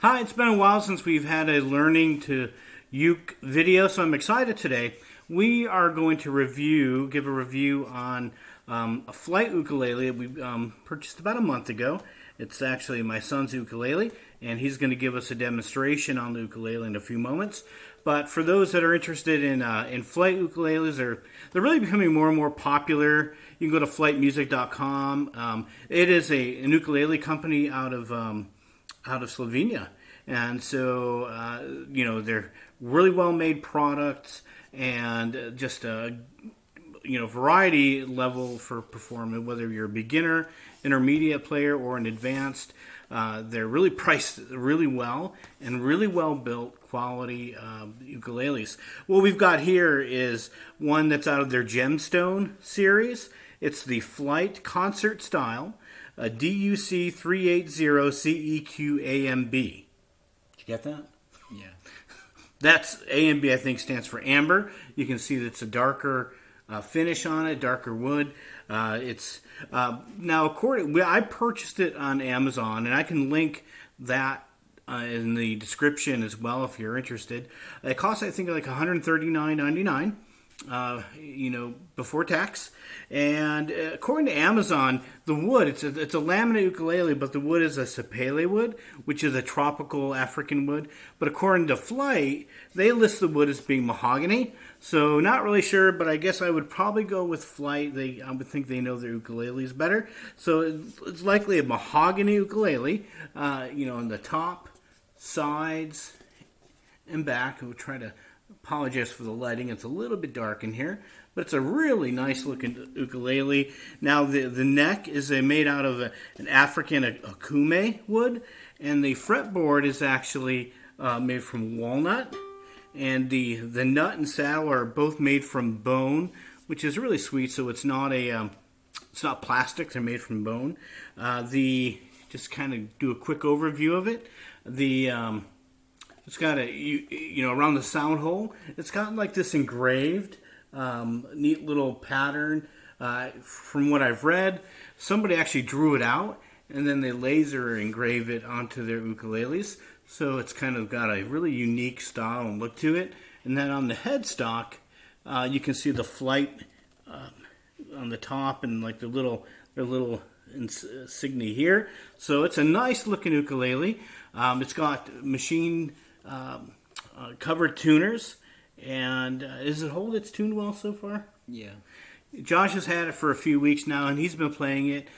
Hi, it's been a while since we've had a learning to uke video, so I'm excited today. We are going to give a review on a flight ukulele that we purchased about a month ago. It's actually my son's ukulele, and he's going to give us a demonstration on the ukulele in a few moments. But for those that are interested in flight ukuleles, they're really becoming more and more popular. You can go to flightmusic.com. It is an ukulele company out of Slovenia, and so they're really well-made products and just a variety level for performing. Whether you're a beginner, intermediate player, or an advanced, they're really priced really well and really well built quality ukuleles. What we've got here is one that's out of their Gemstone series. It's the Flight Concert Style. A DUC380CEQAMB. Did you get that? Yeah. That's AMB, I think, stands for amber. You can see that it's a darker finish on it, darker wood. Now, I purchased it on Amazon, and I can link that in the description as well if you're interested. It costs, I think, like $139.99. Before tax. And according to Amazon, the wood, it's a laminate ukulele, but the wood is a sapele wood, which is a tropical African wood. But according to Flight, they list the wood as being mahogany. So not really sure, but I guess I would probably go with Flight. I would think they know their ukuleles better. So it's likely a mahogany ukulele, on the top, sides, and back. We'll try to apologize for the lighting. It's a little bit dark in here, but it's a really nice looking ukulele. Now the neck is made out of an African akume wood, and the fretboard is actually made from walnut, and the nut and saddle are both made from bone, which is really sweet. So it's not it's not plastic. They're made from bone. Just kind of do a quick overview of it. It's got around the sound hole, it's got like this engraved, neat little pattern. From what I've read, somebody actually drew it out, and then they laser engrave it onto their ukuleles. So it's kind of got a really unique style and look to it. And then on the headstock, you can see the Flight on the top and like their little insignia here. So it's a nice looking ukulele. It's got machine covered tuners, and does it hold its tune well so far? Yeah. Josh has had it for a few weeks now, and he's been playing it,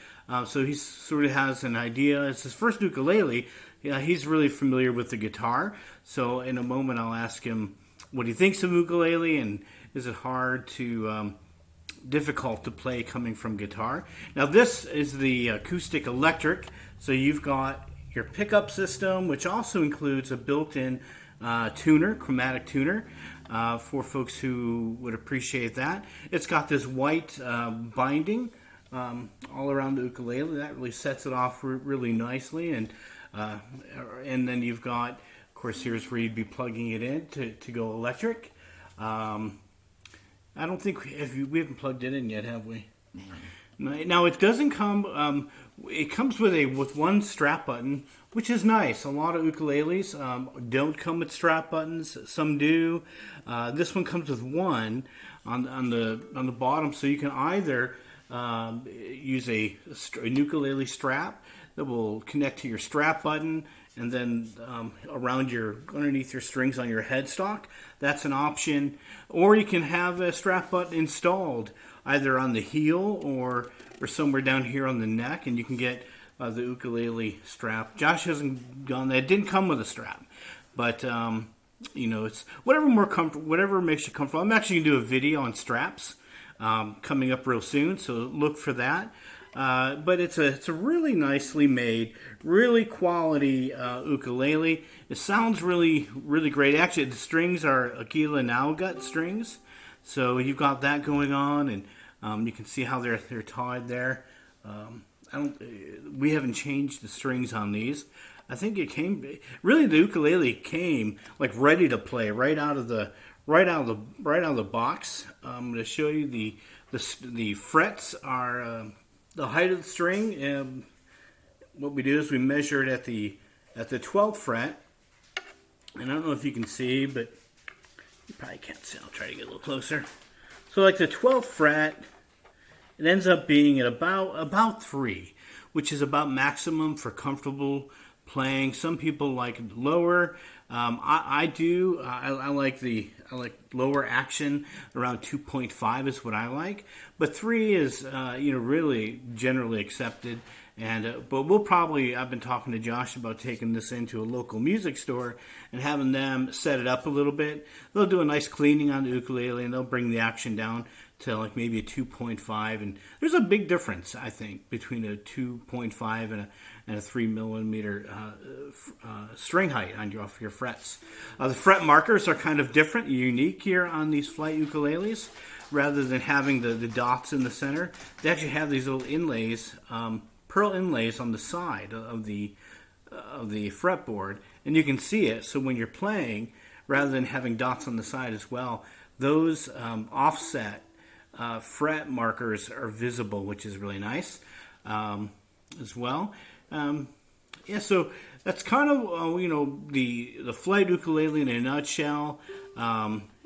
so he sort of has an idea. It's his first ukulele. Yeah, he's really familiar with the guitar, so in a moment I'll ask him what he thinks of ukulele, and is it hard to difficult to play coming from guitar. Now this is the acoustic electric, so you've got your pickup system, which also includes a built-in chromatic tuner, for folks who would appreciate that. It's got this white binding all around the ukulele. That really sets it off really nicely. And then you've got, of course, here's where you'd be plugging it in to go electric. I don't think we haven't plugged it in yet, have we? Now it doesn't come. It comes with one strap button, which is nice. A lot of ukuleles don't come with strap buttons. Some do. This one comes with one on the bottom, so you can either use an ukulele strap that will connect to your strap button, and then underneath your strings on your headstock. That's an option. Or you can have a strap button installed either on the heel or somewhere down here on the neck, and you can get the ukulele strap. Josh hasn't gone there. It didn't come with a strap, but it's whatever makes you comfortable. I'm actually gonna do a video on straps coming up real soon, so look for that. But it's a really nicely made, really quality ukulele. It sounds really, really great. Actually, the strings are Aquila Nowgut strings, so you've got that going on, and you can see how they're tied there. We haven't changed the strings on these. I think the ukulele came like ready to play right out of the box. I'm going to show you the frets are the height of the string. What we do is we measure it at the at the 12th fret. And I don't know if you can see, but you probably can't see. I'll try to get a little closer. So like the 12th fret, it ends up being at about 3, which is about maximum for comfortable playing. Some people like lower. I do. I like lower action. Around 2.5 is what I like. But 3 is really generally accepted. And but I've been talking to Josh about taking this into a local music store and having them set it up a little bit. They'll do a nice cleaning on the ukulele and they'll bring the action down to like maybe a 2.5. And there's a big difference, I think, between a 2.5 and a 3 millimeter string height off your frets. The fret markers are kind of different, unique here on these flight ukuleles. Rather than having the dots in the center, they actually have these little inlays, pearl inlays on the side of the fretboard, and you can see it. So when you're playing, rather than having dots on the side as well, those offset fret markers are visible, which is really nice as well. So that's kind of the flight ukulele in a nutshell.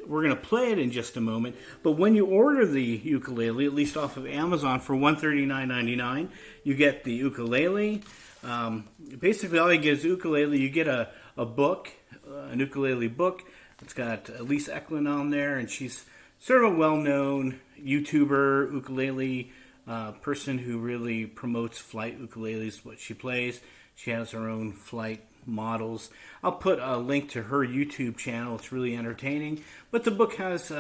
We're going to play it in just a moment, but when you order the ukulele, at least off of Amazon, for $139.99, you get the ukulele. Basically, all you get is ukulele. You get a book, an ukulele book. It's got Elise Eklund on there, and she's sort of a well-known YouTuber ukulele person who really promotes flight ukuleles, what she plays. She has her own flight models. I'll put a link to her YouTube channel. It's really entertaining. But the book has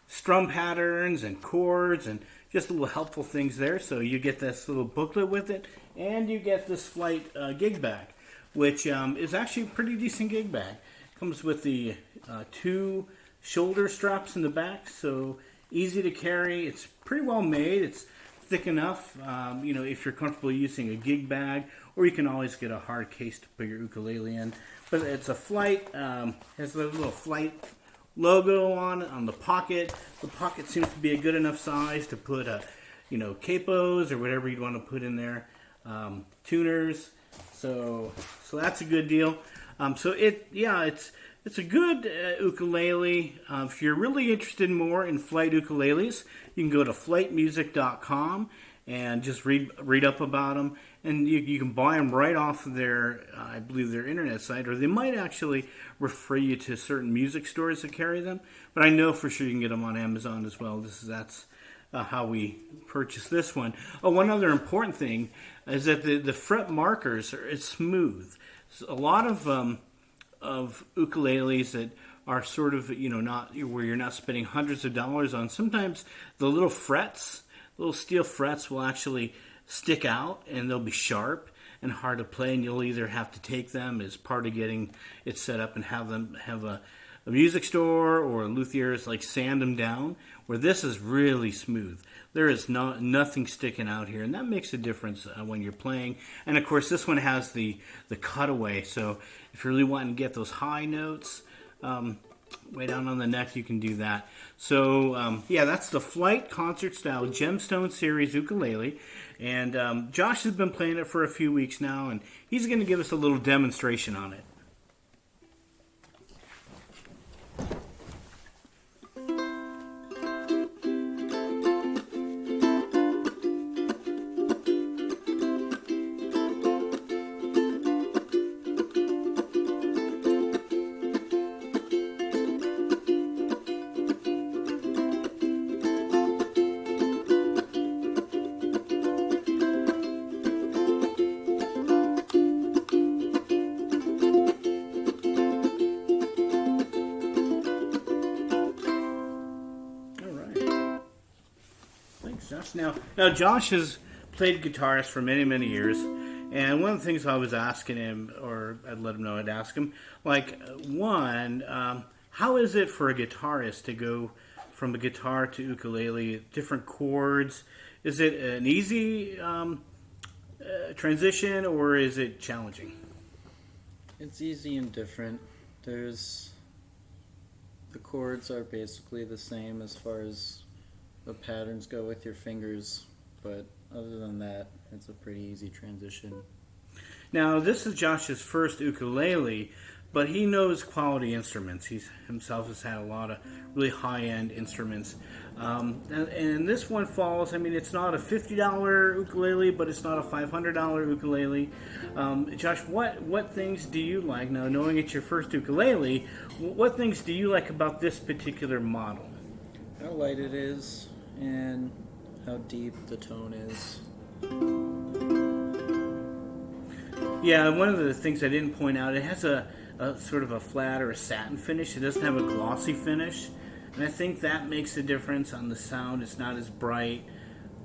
strum patterns and chords and just little helpful things there. So you get this little booklet with it, and you get this flight gig bag, which is actually a pretty decent gig bag. Comes with the 2 shoulder straps in the back, so easy to carry. It's pretty well made. It's thick enough, if you're comfortable using a gig bag, or you can always get a hard case to put your ukulele in. But it's a flight, has a little flight logo on the pocket. The pocket seems to be a good enough size to put capos or whatever you'd want to put in there, tuners. So that's a good deal. It's a good ukulele. If you're really interested more in flight ukuleles, you can go to flightmusic.com and just read up about them. And you can buy them right off of their, I believe, their internet site, or they might actually refer you to certain music stores that carry them. But I know for sure you can get them on Amazon as well. That's how we purchased this one. Oh, one other important thing is that the fret markers it's smooth. So a lot of ukuleles that are sort of not where you're not spending hundreds of dollars on. Sometimes the little steel frets will actually stick out, and they'll be sharp and hard to play, and you'll either have to take them as part of getting it set up and have a music store or a luthier's sand them down, where this is really smooth. There is nothing sticking out here, and that makes a difference when you're playing. And of course, this one has the cutaway, so if you're really wanting to get those high notes way down on the neck, you can do that. So that's the Flight Concert Style Gemstone Series ukulele, and Josh has been playing it for a few weeks now, and he's going to give us a little demonstration on it. Now Josh has played guitars for many, many years, and one of the things I was asking him, or I'd let him know I'd ask him, how is it for a guitarist to go from a guitar to ukulele, different chords? Is it an easy transition, or is it challenging? It's easy and different. The chords are basically the same as far as the patterns go with your fingers, but other than that, it's a pretty easy transition. Now, this is Josh's first ukulele, but he knows quality instruments. He himself has had a lot of really high-end instruments. And this one falls, I mean, it's not a $50 ukulele, but it's not a $500 ukulele. Josh, what things do you like? Now, knowing it's your first ukulele, what things do you like about this particular model? How light it is and how deep the tone is. Yeah, one of the things I didn't point out, it has a sort of a flat or a satin finish. It doesn't have a glossy finish. And I think that makes a difference on the sound. It's not as bright.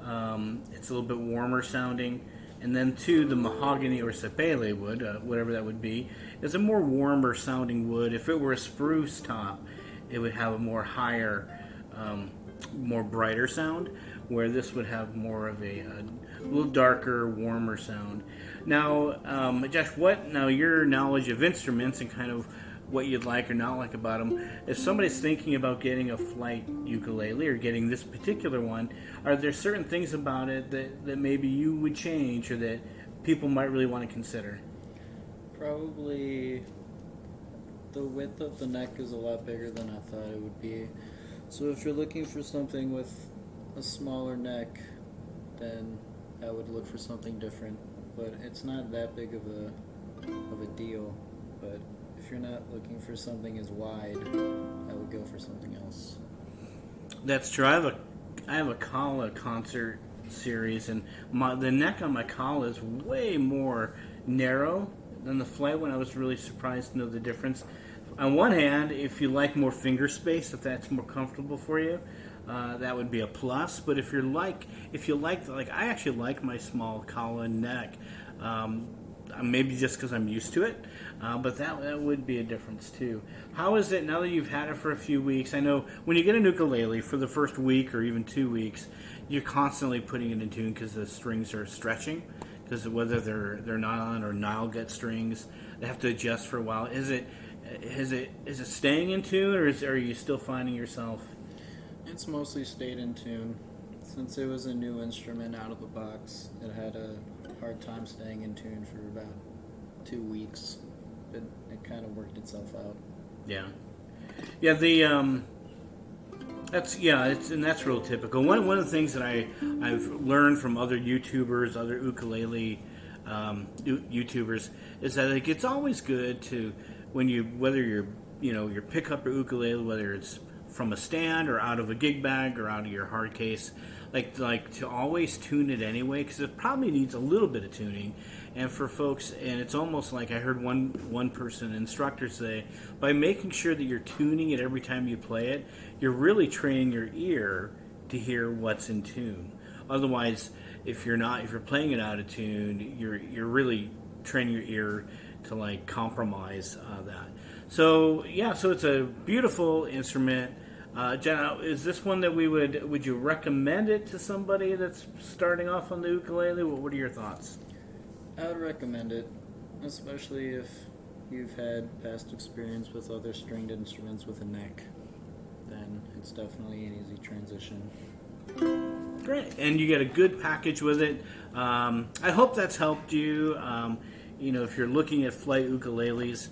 It's a little bit warmer sounding. And then, too, the mahogany or sapele wood, whatever that would be, is a more warmer sounding wood. If it were a spruce top, it would have a more higher, more brighter sound, where this would have more of a little darker, warmer sound. Now, Josh, now your knowledge of instruments and kind of what you'd like or not like about them, if somebody's thinking about getting a flight ukulele or getting this particular one, are there certain things about it that maybe you would change or that people might really want to consider? Probably the width of the neck is a lot bigger than I thought it would be. So if you're looking for something with a smaller neck, then I would look for something different. But it's not that big of a deal. But if you're not looking for something as wide, I would go for something else. That's true. I have a Kala concert series, and the neck on my Kala is way more narrow than the flight one. I was really surprised to know the difference. On one hand, if you like more finger space, if that's more comfortable for you, that would be a plus. But if you like, I actually like my small Kala neck. Maybe just because I'm used to it, but that would be a difference too. How is it now that you've had it for a few weeks? I know when you get an ukulele for the first week or even 2 weeks, you're constantly putting it in tune because the strings are stretching. Because whether they're nylon or Nile gut strings, they have to adjust for a while. Is it staying in tune, or are you still finding yourself? It's mostly stayed in tune. Since it was a new instrument out of the box, it had a hard time staying in tune for about 2 weeks, but it kind of worked itself out. Yeah. That's real typical. One of the things that I've learned from other YouTubers, other ukulele YouTubers, is that it's always good to whether you're pick up your ukulele, whether it's from a stand or out of a gig bag or out of your hard case, like to always tune it anyway, because it probably needs a little bit of tuning. And for folks, and it's almost like I heard one person, instructor, say, by making sure that you're tuning it every time you play it, you're really training your ear to hear what's in tune. Otherwise, if you're playing it out of tune, you're really training your ear to compromise that. So it's a beautiful instrument. Jen, is this one that would you recommend it to somebody that's starting off on the ukulele? What are your thoughts? I would recommend it, especially if you've had past experience with other stringed instruments with a neck. Then it's definitely an easy transition. Great, and you get a good package with it. I hope that's helped you. If you're looking at flight ukuleles,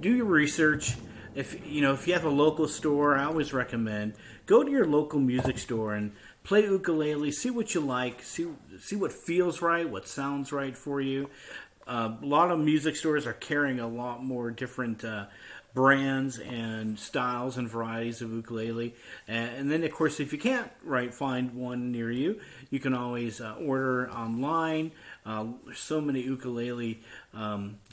do your research. If you have a local store, I always recommend go to your local music store and play ukulele. See what you like. See what feels right, what sounds right for you. A lot of music stores are carrying a lot more different brands and styles and varieties of ukulele. And then, of course, if you can't find one near you, you can always order online. There's so many ukulele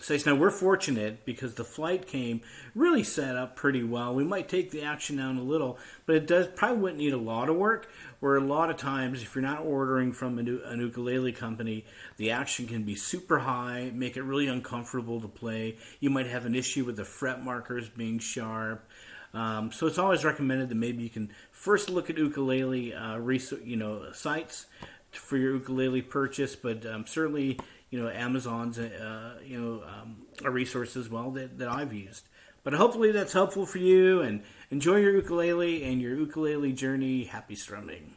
sites. Now, we're fortunate because the flight came really set up pretty well. We might take the action down a little, but it probably wouldn't need a lot of work. Where a lot of times, if you're not ordering from an ukulele company, the action can be super high, make it really uncomfortable to play. You might have an issue with the fret markers being sharp. So it's always recommended that maybe you can first look at ukulele sites for your ukulele purchase, but certainly Amazon's a resource as well that I've used. But hopefully that's helpful for you, and enjoy your ukulele and your ukulele journey. Happy strumming.